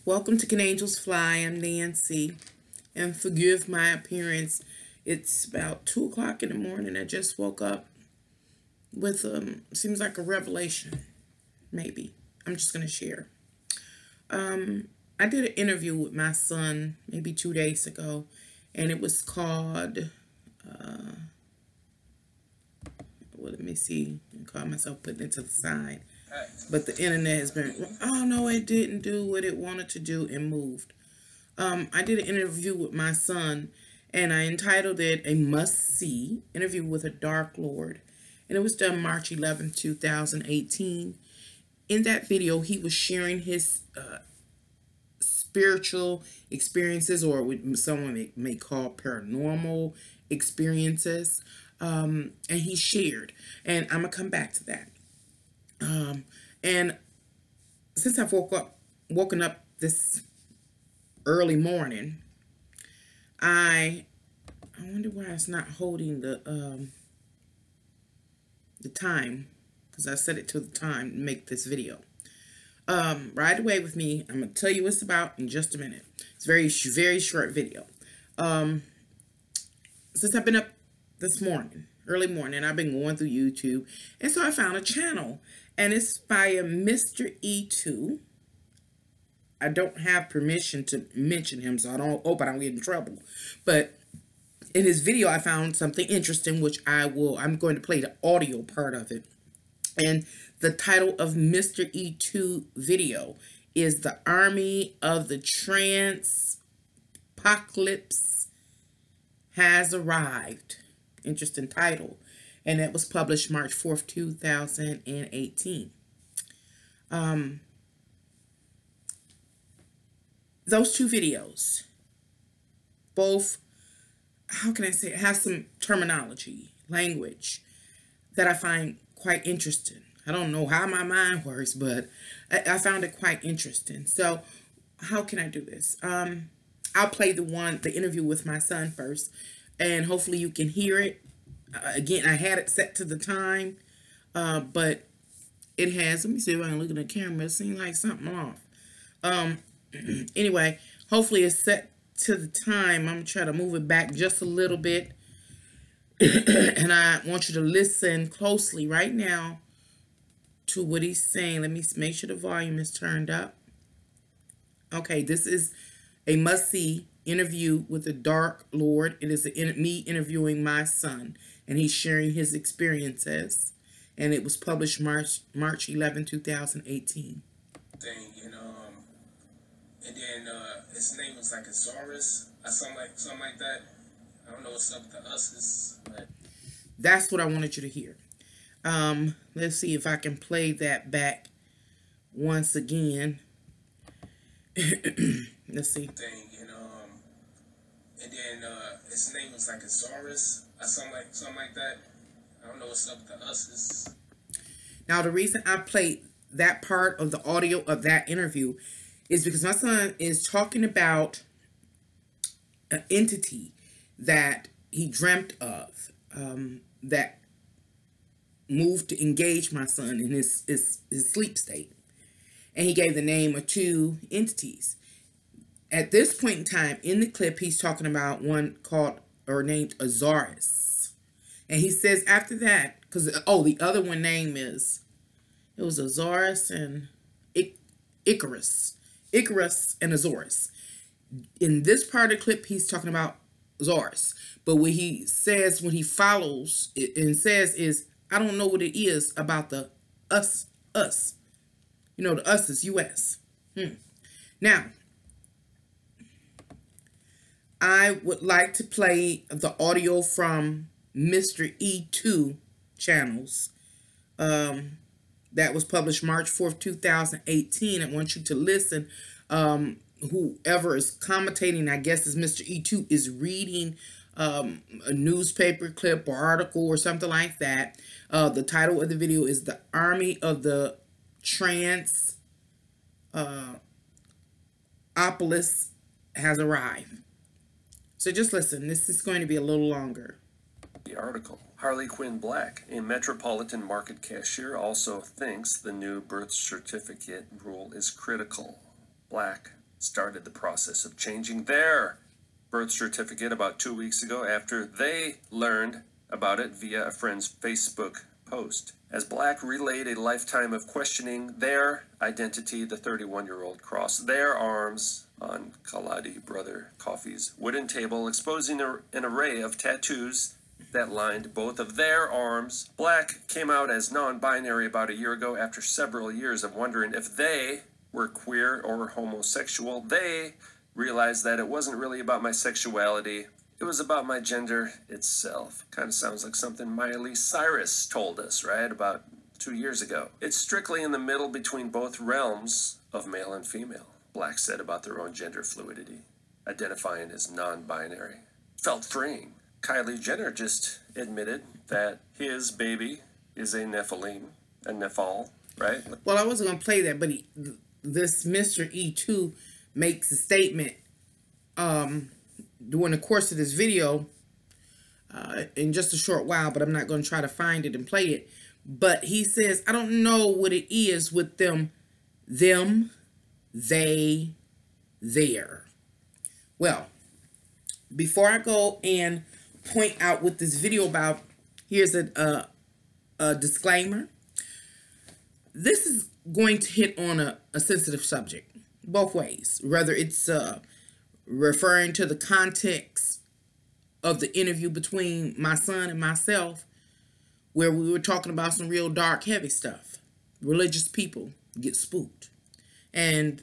Welcome to Can Angels Fly. I'm Nancy, and forgive my appearance. It's about 2 o'clock in the morning. I just woke up with seems like a revelation. Maybe I'm just gonna share. I did an interview with my son maybe 2 days ago, and it was called. Well, let me see. I call myself putting it to the side. But the internet has been, oh no, it didn't do what it wanted to do and moved. I did an interview with my son, and I entitled it A Must-See Interview with a Dark Lord. And it was done March 11, 2018. In that video, he was sharing his spiritual experiences, or what someone may call paranormal experiences. And he shared. And I'm going to come back to that. And since I've woken up this early morning, I wonder why it's not holding the time, because I set it to the time to make this video. Ride away with me. I'm gonna tell you what it's about in just a minute. It's very short video. Since I've been up this morning, early morning, I've been going through YouTube, and so I found a channel, and it's by a Mr. E2. I don't have permission to mention him, so I hope I don't get in trouble. But in his video, I found something interesting, which I'm going to play the audio part of it. And the title of Mr. E2 video is The Army of the Trans-Apocalypse Has Arrived. Interesting title. And it was published March 4th, 2018. Those two videos, both, how can I say it, have some terminology, language that I find quite interesting. I don't know how my mind works, but I found it quite interesting. So how can I do this? I'll play the interview with my son first, and hopefully you can hear it. Again, I had it set to the time, but it has, let me see if I can look at the camera. It seems like something off. Anyway, hopefully it's set to the time. I'm going to try to move it back just a little bit. And I want you to listen closely right now to what he's saying. Let me make sure the volume is turned up. Okay, this is a must-see interview with the Dark Lord. It is me interviewing my son, and he's sharing his experiences. And it was published March 11, 2018. And then his name was like Azorus or something like that. I don't know what's up with the Us's, but that's what I wanted you to hear. Let's see if I can play that back once again. Let's see. And then his name was like Azorus or something like that. I don't know what's up with the Us's. Now, the reason I played that part of the audio of that interview is because my son is talking about an entity that he dreamt of, that moved to engage my son in his sleep state. And he gave the name of two entities. At this point in time, in the clip, he's talking about one called or named Azorus. And he says after that, because, the other one name it was Azorus and Icarus. Icarus and Azorus. In this part of the clip, he's talking about Azorus. But what he says when he follows it and says is, I don't know what it is about the us. You know, the us is U.S. Now, I would like to play the audio from Mr. E2 channels. That was published March 4th, 2018. I want you to listen. Whoever is commentating, I guess is Mr. E2, is reading a newspaper clip or article or something like that. The title of the video is The Army of the Trans-Apocalypse Has Arrived. So just listen. This is going to be a little longer. The article. Harley Quinn Black, a Metropolitan Market cashier, also thinks the new birth certificate rule is critical. Black started the process of changing their birth certificate about 2 weeks ago after they learned about it via a friend's Facebook post. As Black relayed a lifetime of questioning their identity, the 31-year-old crossed their arms on Khaladi Brother Coffee's wooden table, exposing an array of tattoos that lined both of their arms. Black came out as non-binary about a year ago after several years of wondering if they were queer or homosexual. They realized that it wasn't really about my sexuality. It was about my gender itself. Kind of sounds like something Miley Cyrus told us, right? About 2 years ago. It's strictly in the middle between both realms of male and female, Black said about their own gender fluidity, identifying as non-binary. Felt freeing. Kylie Jenner just admitted that his baby is a Nephilim, a Nephal, right? Well, I wasn't going to play that, but this Mr. E2 makes a statement during the course of this video in just a short while, but I'm not going to try to find it and play it. But he says, I don't know what it is with them, they, their. Well, before I go and point out what this video about, here's a disclaimer. This is going to hit on a sensitive subject both ways, whether it's referring to the context of the interview between my son and myself, where we were talking about some real dark, heavy stuff. Religious people get spooked, and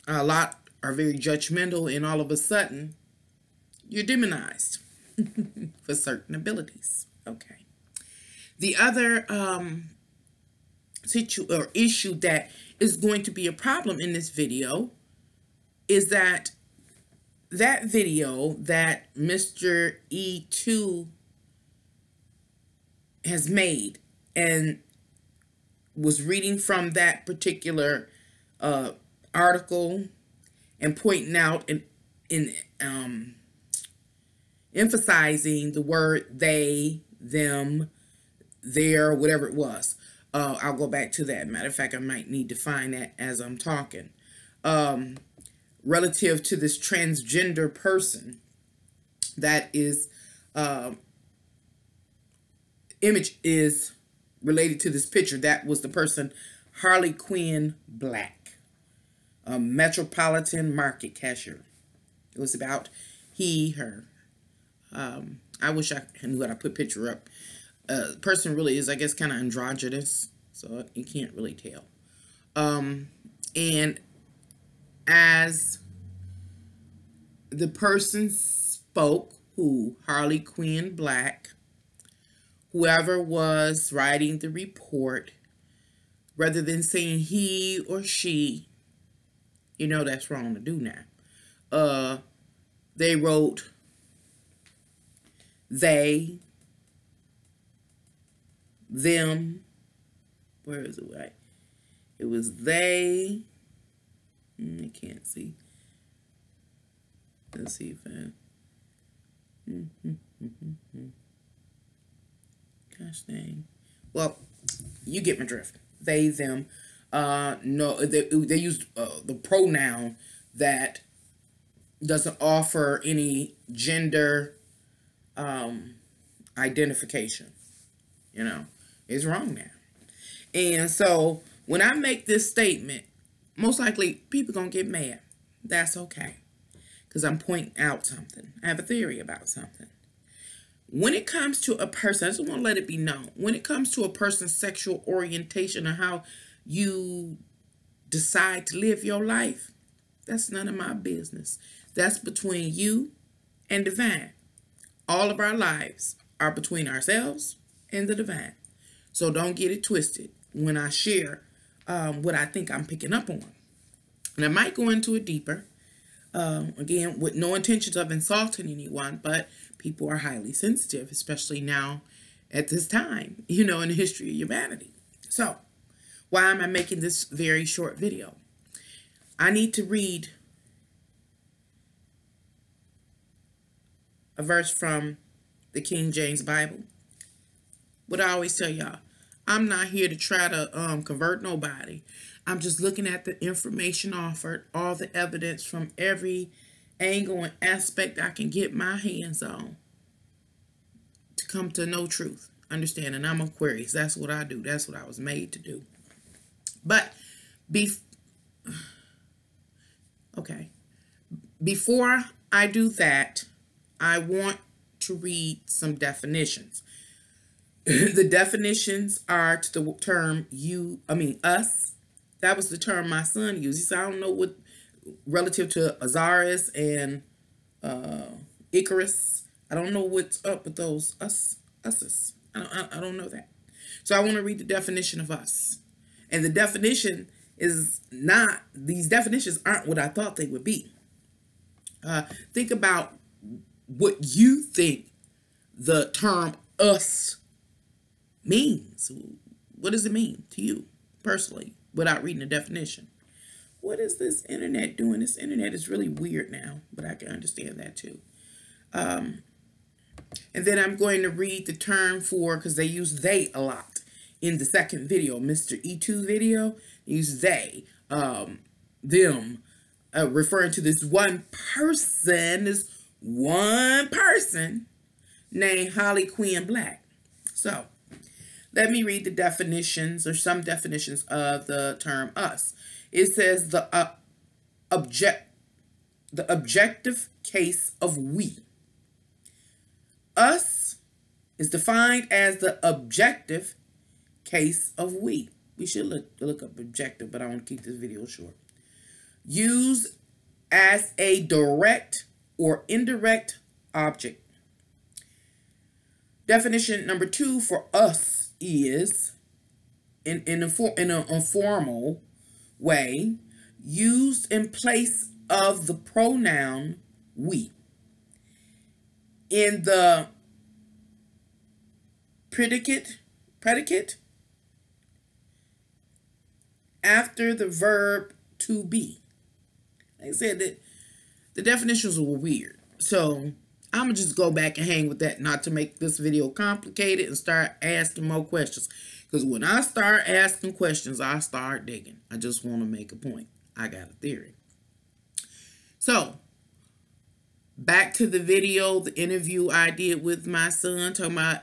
a lot are very judgmental, and all of a sudden you're demonized for certain abilities. Okay. The other issue that is going to be a problem in this video is that video that Mr. E2 has made and was reading from that particular article and pointing out and emphasizing the word they, them, their, whatever it was. I'll go back to that. Matter of fact, I might need to find that as I'm talking. Relative to this transgender person that is image is related to this picture. That was the person, Harley Quinn Black, a Metropolitan Market cashier. It was about he, her. I wish I knew how to put picture up. The person really is, I guess, kind of androgynous, so you can't really tell. And as the person spoke, who, Harley Quinn Black, whoever was writing the report, rather than saying he or she, you know that's wrong to do now. They wrote they, them, where is it? Right? It was they. I can't see. Let's see if I. Gosh dang. Well, you get my drift. They, them. No, they used the pronoun that doesn't offer any gender identification. You know, it's wrong now. And so when I make this statement, most likely people gonna get mad. That's okay, because I'm pointing out something. I have a theory about something. When it comes to a person, I just want to let it be known, when it comes to a person's sexual orientation or how you decide to live your life, that's none of my business. That's between you and divine. All of our lives are between ourselves and the divine. So don't get it twisted when I share what I think I'm picking up on. And I might go into it deeper, again, with no intentions of insulting anyone, but people are highly sensitive, especially now at this time, you know, in the history of humanity. So why am I making this very short video? I need to read a verse from the King James Bible. What I always tell y'all, I'm not here to try to convert nobody. I'm just looking at the information offered, all the evidence from every angle and aspect I can get my hands on to come to know truth. Understand? And I'm Aquarius. That's what I do. That's what I was made to do. But okay. Before I do that, I want to read some definitions. The definitions are to the term us. That was the term my son used. He said, I don't know what, relative to Osiris and Icarus. I don't know what's up with those uses. I don't know that. So I want to read the definition of us. And the definition is not, these definitions aren't what I thought they would be. Think about what you think the term us means. What does it mean to you personally without reading the definition? What is this internet doing? This internet is really weird now, but I can understand that too. And then I'm going to read the term for, because they use they a lot in the second video, Mr. E2 video, they use they, them, referring to this one person named Holly Quinn Black. So let me read the definitions, or some definitions of the term us. It says the objective case of we. Us is defined as the objective case of we. We should look up objective, but I want to keep this video short. Used as a direct or indirect object. Definition number 2 for us is, in a formal way, used in place of the pronoun we. In the predicate after the verb to be. Like I said, that the definitions were weird. So I'm going to just go back and hang with that, not to make this video complicated and start asking more questions. Because when I start asking questions, I start digging. I just want to make a point. I got a theory. So, back to the video, the interview I did with my son, talking about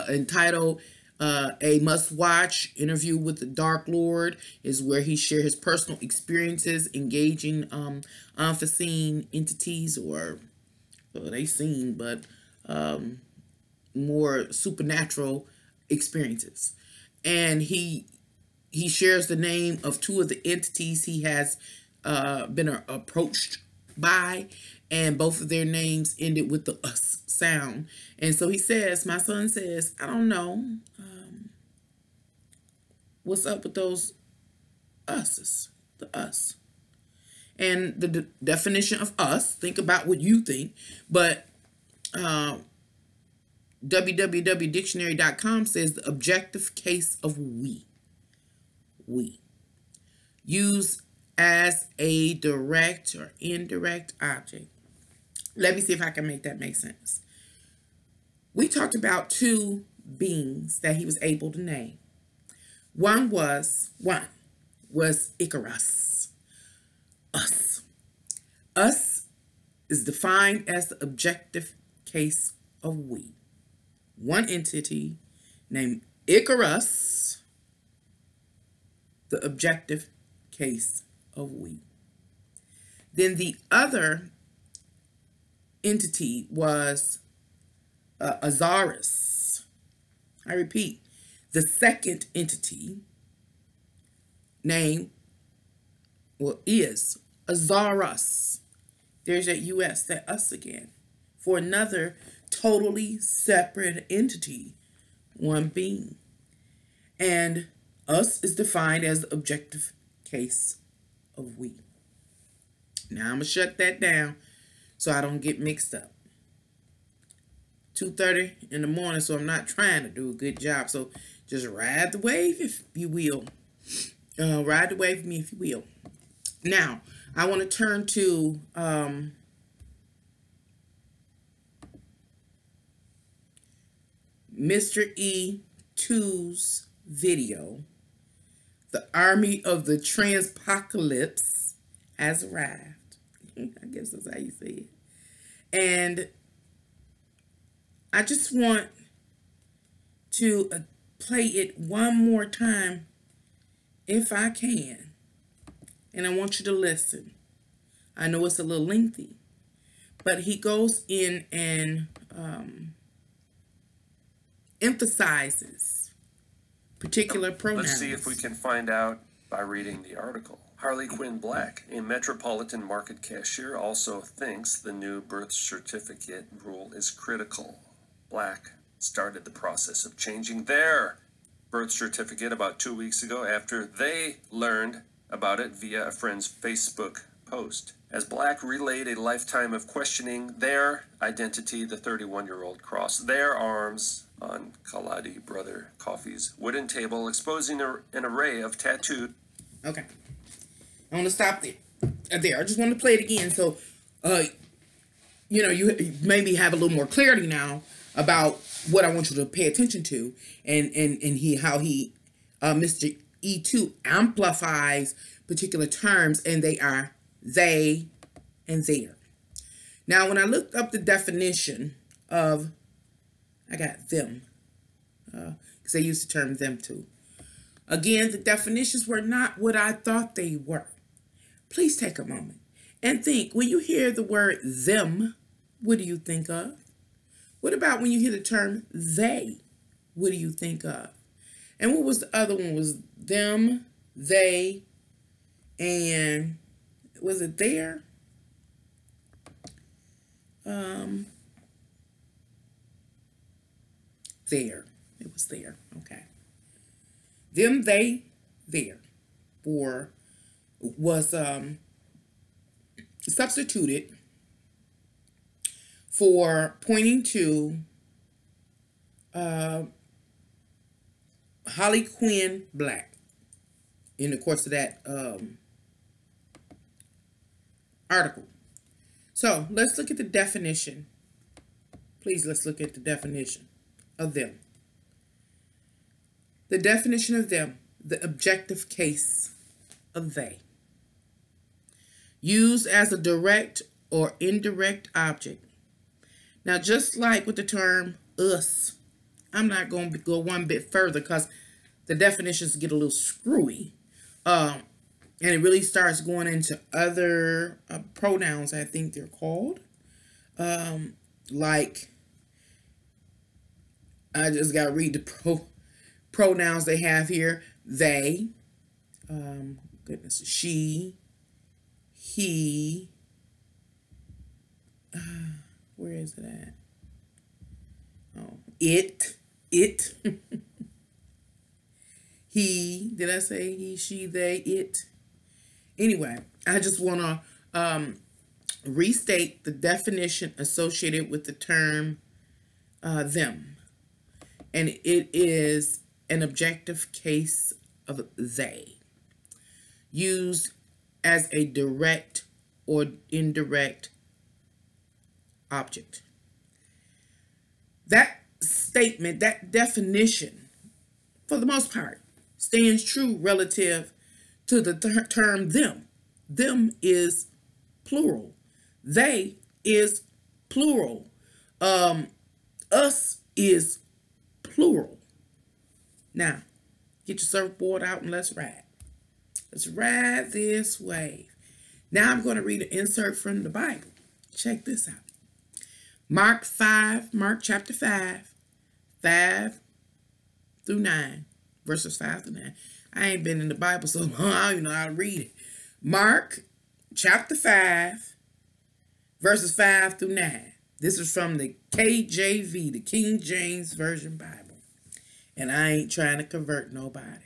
entitled A Must-Watch Interview with the Dark Lord, is where he shared his personal experiences engaging unforeseen entities, or they seen, but more supernatural experiences. And he shares the name of 2 of the entities he has been approached by, and both of their names ended with the us sound. And so he says, my son says, I don't know what's up with those uses, the us. And the definition of us, think about what you think, but www.dictionary.com says the objective case of we. Used as a direct or indirect object. Let me see if I can make that make sense. We talked about 2 beings that he was able to name. One was Icarus. Us. Us is defined as the objective case of we. One entity named Icarus, the objective case of we. Then the other entity was Osiris. I repeat, the second entity name is Osiris. There's that U.S., that us again, for another totally separate entity, one being. And us is defined as the objective case of we. Now I'm going to shut that down so I don't get mixed up. 2:30 in the morning, so I'm not trying to do a good job. So just ride the wave, if you will. Ride the wave with me, if you will. Now, I want to turn to Mr. E2's video. The army of the transpocalypse has arrived. I guess that's how you say it. And I just want to play it one more time, if I can. And I want you to listen. I know it's a little lengthy, but he goes in and emphasizes particular pronouns. Let's see if we can find out by reading the article. Harley Quinn Black, a Metropolitan Market cashier, also thinks the new birth certificate rule is critical. Black started the process of changing their birth certificate about 2 weeks ago after they learned about it via a friend's Facebook post. As Black relayed a lifetime of questioning their identity, the 31-year-old crossed their arms on Kaladi Brother Coffee's wooden table, exposing an array of tattooed. Okay. I want to stop there. I just want to play it again so, you maybe have a little more clarity now about what I want you to pay attention to, and how Mr. E2 amplifies particular terms, and they are they and their. Now, when I looked up the definition of, I got them, because they used the term them too. Again, the definitions were not what I thought they were. Please take a moment and think. When you hear the word them, what do you think of? What about when you hear the term they? What do you think of? And what was the other one? Was them, they, and was it there? There. It was there. Okay. Them, they, there. Or was substituted for pointing to Harley Quinn Black in the course of that article. So let's look at the definition. Please, let's look at the definition of them. The definition of them, the objective case of they. Used as a direct or indirect object. Now, just like with the term us, I'm not going to go one bit further because the definitions get a little screwy. And it really starts going into other pronouns, I think they're called. Like, I just got to read the pronouns they have here. They, goodness, she, he, where is it at? Oh, it, he, did I say he, she, they, it? Anyway, I just want to restate the definition associated with the term them. And it is an objective case of they, used as a direct or indirect object. That statement, that definition, for the most part, stands true relative to the term them. Them is plural. They is plural. Us is plural. Now, get your surfboard out and let's ride. Let's ride this wave. Now I'm going to read an insert from the Bible. Check this out. Mark chapter 5, 5 through 9, verses 5 through 9. I ain't been in the Bible so long, I don't even know how to read it. Mark chapter 5, verses 5 through 9. This is from the KJV, the King James Version Bible. And I ain't trying to convert nobody.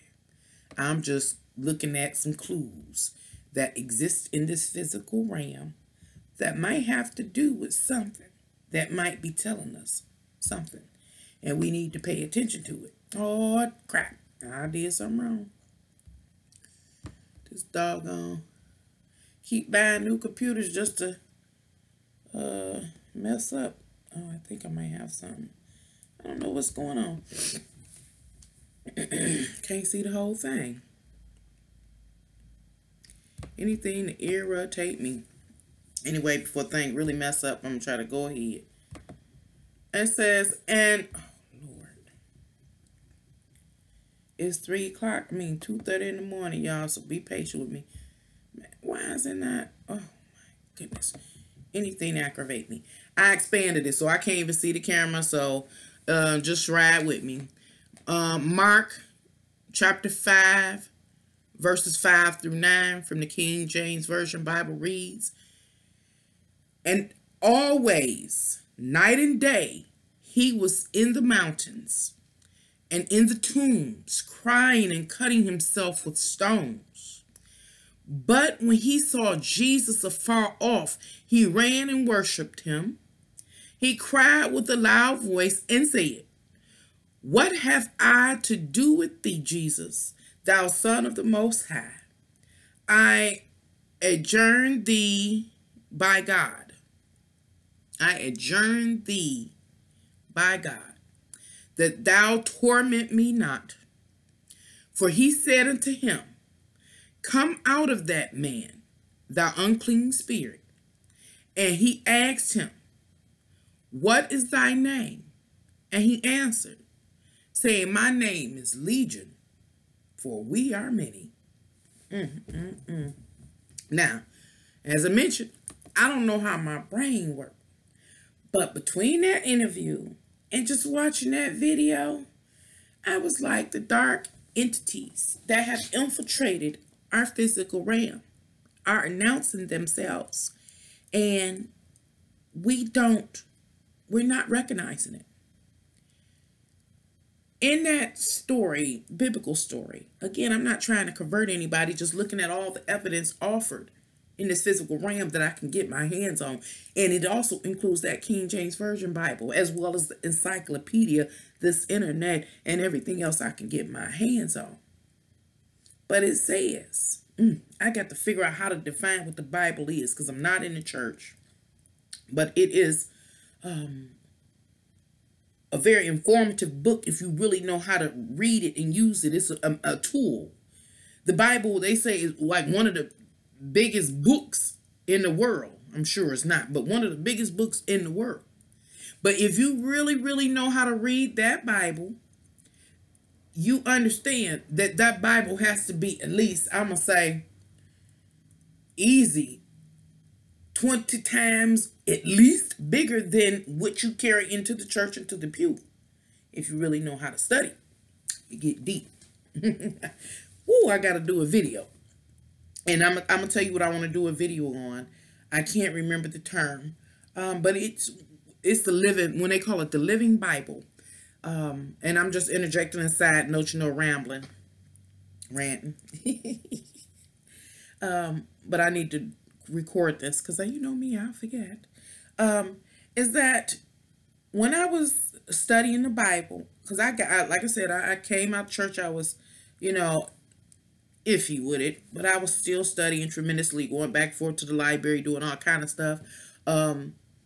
I'm just looking at some clues that exist in this physical realm that might have to do with something that might be telling us something. And we need to pay attention to it. Oh, crap. I did something wrong. This doggone keep buying new computers just to mess up. Oh, I think I might have something. I don't know what's going on. Can't see the whole thing. Anything to irritate me. Anyway, before things really mess up, I'm going to try to go ahead. It says, and, oh, Lord. It's 3 o'clock. 2:30 in the morning, y'all, so be patient with me. Why is it not? Oh, my goodness. Anything to aggravate me. I expanded it, so I can't even see the camera, so just ride with me. Mark chapter 5, verses 5 through 9 from the King James Version Bible reads, and always, night and day, he was in the mountains and in the tombs, crying and cutting himself with stones. But when he saw Jesus afar off, he ran and worshipped him. He cried with a loud voice and said, what have I to do with thee, Jesus, thou Son of the Most High? I adjourn thee by God. I adjourn thee by God, that thou torment me not. For he said unto him, come out of that man, thou unclean spirit. And he asked him, what is thy name? And he answered, saying, my name is Legion, for we are many. Now, as I mentioned, I don't know how my brain works, but between that interview and just watching that video, I was like, the dark entities that have infiltrated our physical realm are announcing themselves, and we're not recognizing it. In that story, biblical story, again, I'm not trying to convert anybody, just looking at all the evidence offered in this physical realm that I can get my hands on. And it also includes that King James Version Bible, as well as the encyclopedia, this internet, and everything else I can get my hands on. But it says, I got to figure out how to define what the Bible is, because I'm not in the church. But it is a very informative book if you really know how to read it and use it. It's a tool. The Bible, they say, is like one of the biggest books in the world. I'm sure it's not, but one of the biggest books in the world. But if you really, really know how to read that Bible, you understand that that Bible has to be at least, I'm going to say, easy 20 times at least bigger than what you carry into the church, into the pew. If you really know how to study, you get deep. Ooh, I got to do a video. And I'm going to tell you what I want to do a video on. I can't remember the term. But it's the living, when they call it the Living Bible. And I'm just interjecting a side note, ranting. But I need to record this because you know me, I forget. Is that when I was studying the Bible, because like I said, I came out of church, I was, iffy with it, but I was still studying tremendously, going back and forth to the library, doing all kind of stuff.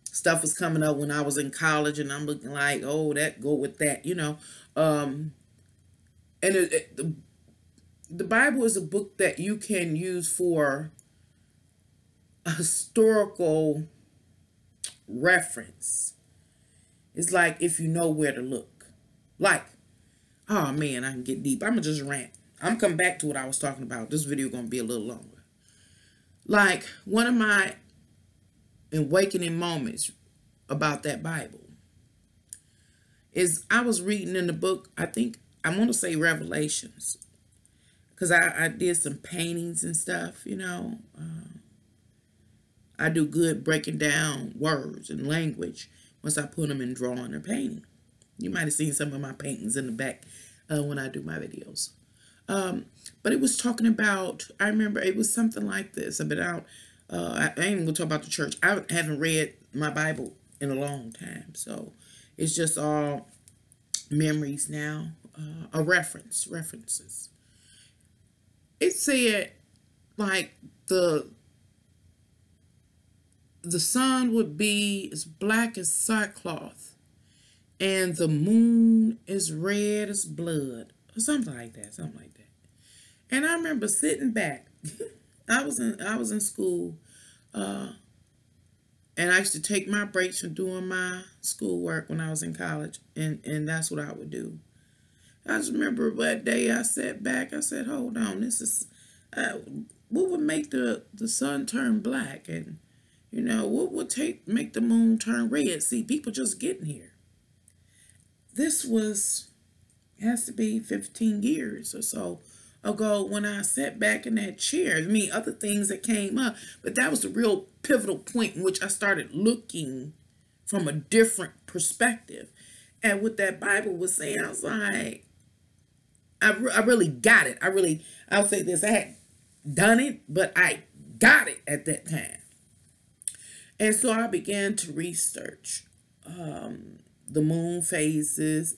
Stuff was coming up when I was in college, and I'm looking like, oh, that go with that, and the Bible is a book that you can use for a historical reference. It's like if you know where to look. Like, oh man, I can get deep. I'm gonna just rant. I'm coming back to what I was talking about. This video gonna be a little longer. Like, one of my awakening moments about that Bible is I was reading in the book, I want to say Revelations, because I did some paintings and stuff, I do good breaking down words and language once I put them in drawing or painting. You might have seen some of my paintings in the back when I do my videos. But it was talking about, I remember it was something like this. I've been out, I ain't even going to talk about the church. I haven't read my Bible in a long time. So it's just all memories now, references. It said like the sun would be as black as sackcloth, and the moon is red as blood. something like that, something like that. And I remember sitting back. I was in school, and I used to take my breaks from doing my schoolwork when I was in college, and that's what I would do. I just remember that day I sat back. I said, "Hold on, this is what would make the sun turn black, and what would make the moon turn red? See, people just getting here." This has to be 15 years or so ago when I sat back in that chair. I mean, other things that came up, but that was the real pivotal point in which I started looking from a different perspective. And what that Bible was saying, I was like, I really got it. I'll say this, I had done it, but I got it at that time. And so I began to research the moon phases.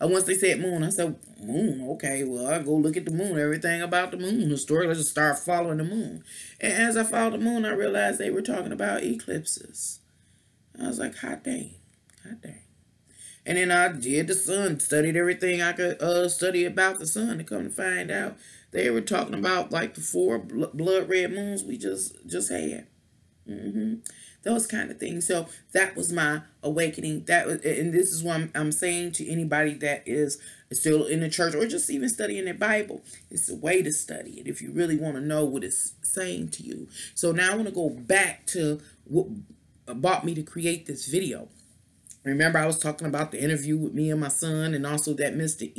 Once they said moon, I said, moon, okay, well, I'll go look at the moon, everything about the moon, the story, let's just start following the moon. And as I followed the moon, I realized they were talking about eclipses. I was like, hot dang. And then I did the sun, studied everything I could study about the sun, to come to find out they were talking about like the 4 blood red moons we just had. Those kind of things. So that was my awakening. And this is what I'm saying to anybody that is still in the church or just even studying the Bible. It's a way to study it if you really want to know what it's saying to you. So now I want to go back to what brought me to create this video. Remember, I was talking about the interview with me and my son, and also that Mr.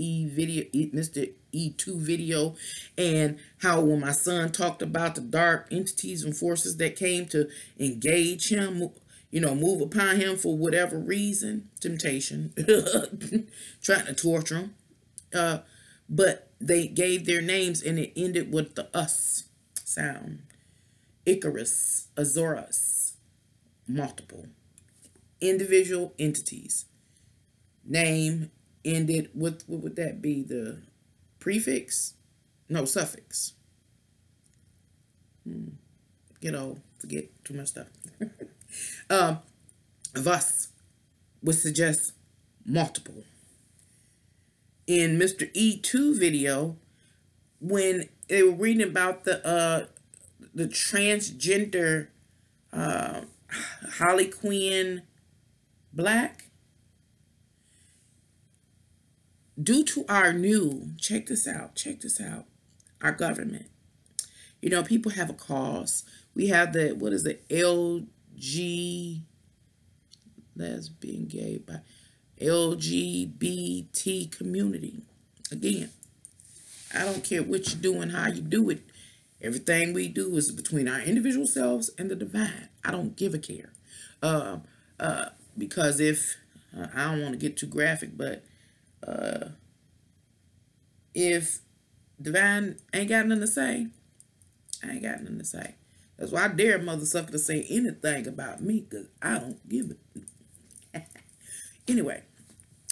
E2 video, and how when my son talked about the dark entities and forces that came to engage him, move upon him for whatever reason, temptation, trying to torture him. But they gave their names, and it ended with the us sound. Icarus, Azorus, multiple. Individual entities. Name ended with, what would that be? The prefix? No, suffix. Forget too much stuff. Us would suggest multiple. In Mr. E2 video, when they were reading about the transgender Harley Quinn Black, due to our check this out, our government, people have a cause. We have the, what is it, lesbian, gay, bi, LGBT community. Again, I don't care what you do and how you do it. Everything we do is between our individual selves and the divine. I don't give a care. Because if, I don't want to get too graphic, but if divine ain't got nothing to say, I ain't got nothing to say. That's why I dare mother sucker to say anything about me, because I don't give it. Anyway,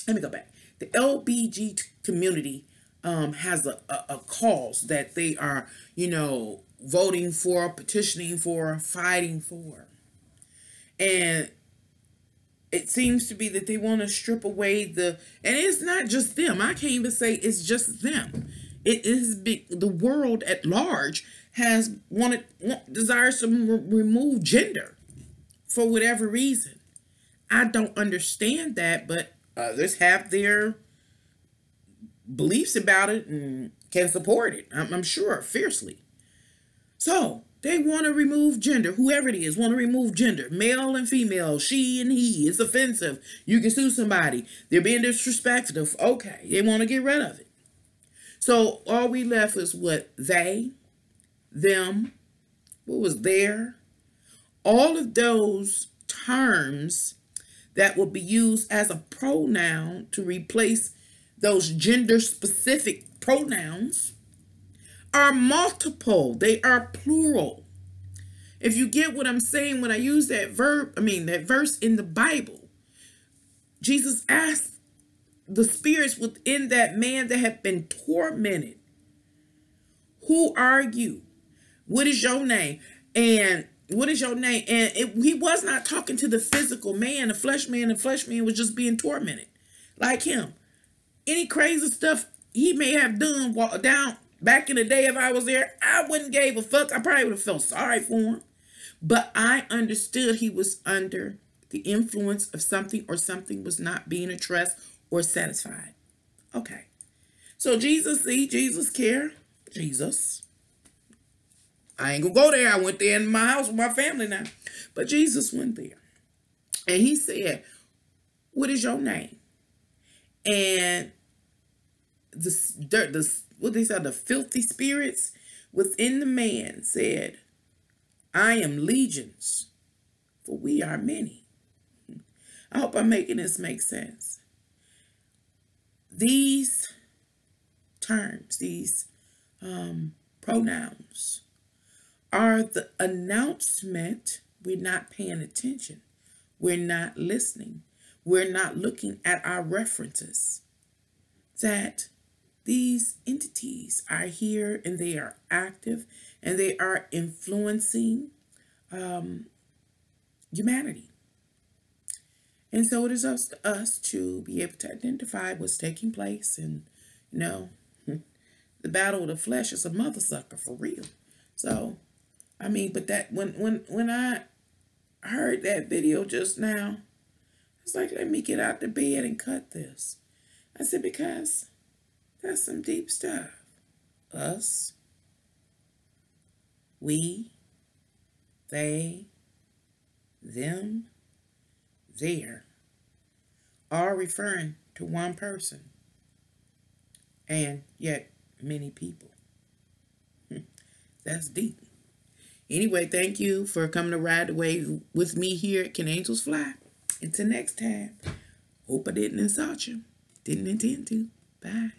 let me go back. The LBG community has a cause that they are, voting for, petitioning for, fighting for. And it seems to be that they want to strip away and it's not just them. I can't even say it's just them. It is big. The world at large has desires to remove gender for whatever reason. I don't understand that, but others have their beliefs about it and can support it. I'm sure fiercely. So they want to remove gender. Whoever it is want to remove gender. Male and female, she and he. It's offensive. You can sue somebody. They're being disrespectful. Okay, they want to get rid of it. So all we left was what? They, them, what was there. All of those terms that will be used as a pronoun to replace those gender-specific pronouns are multiple. They are plural. If you get what I'm saying when I use that verse in the Bible, Jesus asked the spirits within that man that had been tormented, who are you? What is your name? And what is your name? And he was not talking to the physical man, the flesh man. The flesh man was just being tormented like him. any crazy stuff he may have done down back in the day if I was there, I wouldn't gave a fuck. I probably would have felt sorry for him. But I understood he was under the influence of something, or something was not being addressed or satisfied. Okay. So Jesus see, Jesus care. Jesus. I ain't gonna go there. I went there in my house with my family now. But Jesus went there. And he said, what is your name? And what they said, the filthy spirits within the man said, I am legions, for we are many. I hope I'm making this make sense. These terms, these pronouns, are the announcement. We're not paying attention. We're not listening. We're not looking at our references. That these entities are here and they are active and they are influencing humanity. And so it is up to us to be able to identify what's taking place. And, you know, the battle of the flesh is a mother sucker for real. So, I mean, but that when I heard that video just now, it's like, let me get out the bed and cut this. I said, because that's some deep stuff. Us, we, they, them, there, are referring to one person, and yet many people. That's deep. Anyway, thank you for coming to ride the wave with me here at Can Angels Fly. Until next time, hope I didn't insult you. Didn't intend to. Bye.